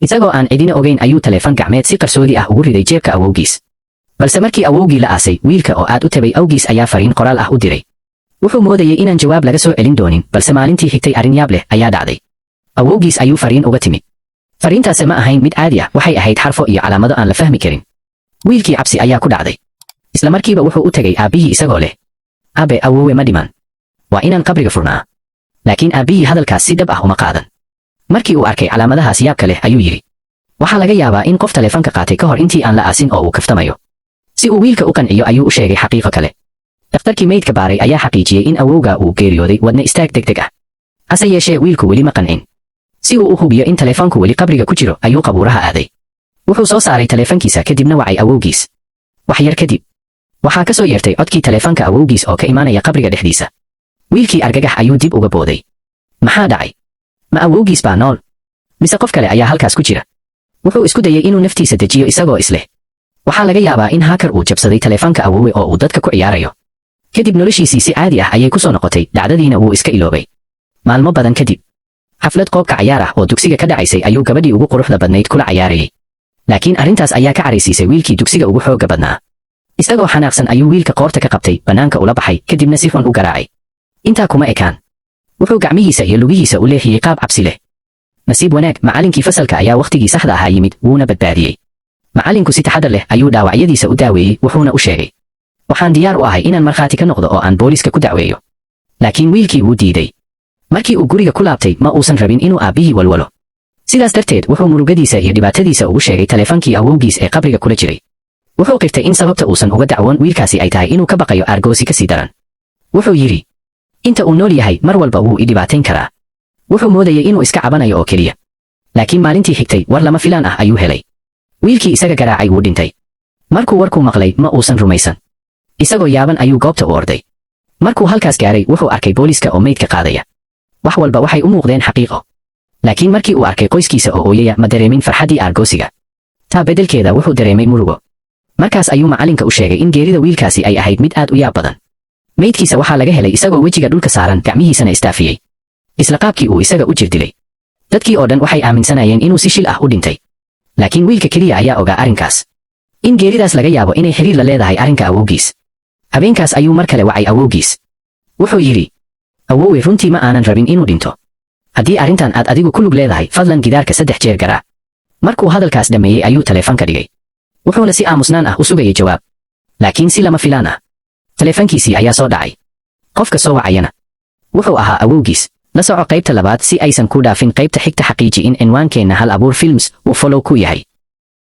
isagoo aan cidina ogeyn ayuu taleefan gacmeed si qarsoodi ah ugu riday jeebka awowgiis. balse markii awowgii la aasay, wiilka oo aad u tabay awgiis ayaa fariin qoraal ah u diray. wuxuu moodayay inaan jawaab laga soo celin doonin, balse maalintii xigtay arrin yaab leh ayaa dhacday. awowgiis ayuu fariin uga timid. fariintaasi ma ahayn mid caadi ah, waxay ahayd xarfo iyo calaamado aan la fahmi karin. wiilkii cabsi ayaa ku dhacday. isla markiiba wuxuu u tegay aabbihii isagoo leh, aabe, awowe ma dhiman. waa inaan qabriga furnaa. laakiin aabbihii hadalkaas si dhab ah uma qaadan. markii uu arkay calaamadahaas yaabka leh ayuu yidhi, waxaa laga yaabaa in qof taleefanka qaatay ka hor intii aan la aasin oo uu kaftamayo. si uu wiilka u qanciyo ayuu u sheegay xaqiiqo kale. dhakhtarkii meydka baaray ayaa xaqiijiyey in awowga uu geeriyooday wadne istaag degdeg ah. hase yeeshee wiilku weli ma qancin. si uu u hubiyo in taleefanku weli qabriga ku jiro ayuu qabuuraha aaday. wuxuu soo saaray taleefankiisa kadibna wacay awowgiis. wax yar kadib waxaa ka soo yeertay codkii taleefanka awowgiis oo ka imaanaya qabriga dhexdiisa. wiilkii argagax ayuu dib uga booday. maxaa dhacay? ma awowgiis baa nool? mise qof kale ayaa halkaas ku jira? wuxuu isku dayay inuu naftiisa dejiyo isagoo isleh, waxaa laga yaabaa in haakar uu jabsaday taleefanka awowe oo uu dadka ku ciyaarayo. kadib noloshiisii si caadi ah ayay ku soo noqotay, dhacdadiina wuu iska iloobay. maalmo badan kadib, xaflad qoobka cayaar ah oo dugsiga ka dhacaysay ayuu gabadhii ugu quruxda badnayd kula cayaarayay. laakiin arrintaas ayaa ka caraysiisay wiilkii dugsiga ugu xoogga badnaa. isagoo xanaaqsan ayuu wiilka qoorta ka qabtay, bannaanka ula baxay, kadibna si xun u garaacay. intaa kuma ekaan. wuxuu gacmihiisa iyo lugihiisa u leexiyey qaab cabsi leh. nasiib wanaag, macallinkii fasalka ayaa wakhtigii saxda ahaa yimid, wuuna badbaadiyey. macallinku si taxadar leh ayuu dhaawacyadiisa u daaweeyey, wuxuuna u sheegay, waxaan diyaar u ahay inaan markhaati ka noqdo oo aan booliiska ku dacweeyo. laakiin wiilkii wuu diiday. markii uu guriga ku laabtay ma uusan rabin inuu aabbihii walwalo. sidaas darteed wuxuu murugadiisa iyo dhibaatadiisa ugu sheegay taleefankii awowgiis ee qabriga kula jiray. wuxuu qirtay in sababta uusan uga dacwoon wiilkaasi ay tahay inuu ka baqayo aargoosi ka sii daran. wuxuu yidhi, inta uu nool yahay mar walba wuu i dhibaatayn karaa. wuxuu moodayay inuu iska cabanayo oo keliya. laakiin maalintii xigtay war lama filaan ah ayuu helay. wiilkii isaga garaacay wuu dhintay. markuu warkuu maqlay ma uusan rumaysan. isagoo yaaban ayuu goobta u orday. markuu halkaas gaaray wuxuu arkay booliiska oo meydka qaadaya. wax walba waxay u muuqdeen xaqiiqo. laakiin markii uu arkay qoyskiisa oo ooyaya ma dareemin farxaddii aargoosiga. taa beddelkeeda wuxuu dareemay murugo. markaas ayuu macallinka u sheegay in geerida wiilkaasi ay ahayd mid aad u yaab badan. meydkiisa waxaa laga helay isagoo wejiga dhulka saaran, gacmihiisana istaafiyey. isla qaabkii uu isaga u jirdilay. dadkii oo dhan waxay aaminsanayeen inuu si shil ah u dhintay. laakiin wiilka keliya ayaa ogaa arrinkaas. in geeridaas laga yaabo inay xiriir la leedahay arrinka awowgiis. habeenkaas ayuu mar kale wacay awowgiis. wuxuu yidhi, awowe, runtii ma aanan rabin inuu dhinto. haddii arrintan aad adigu ku lug leedahay, fadlan gidaarka 3 jeer garaac. markuu hadalkaas dhammeeyey ayuu taleefanka dhigay. wuxuuna si aamusnaan ah u sugayay jawaab. laakiin si lama filaan ah, taleefankiisii ayaa soo dhacay. qofka soo wacayana wuxuu ahaa awowgiis. la soco qaybta labaad si aysan ku dhaafin qaybta xigta. xaqiiji in cinwaankeenna Hal Abuur Films uu follow ku yahay.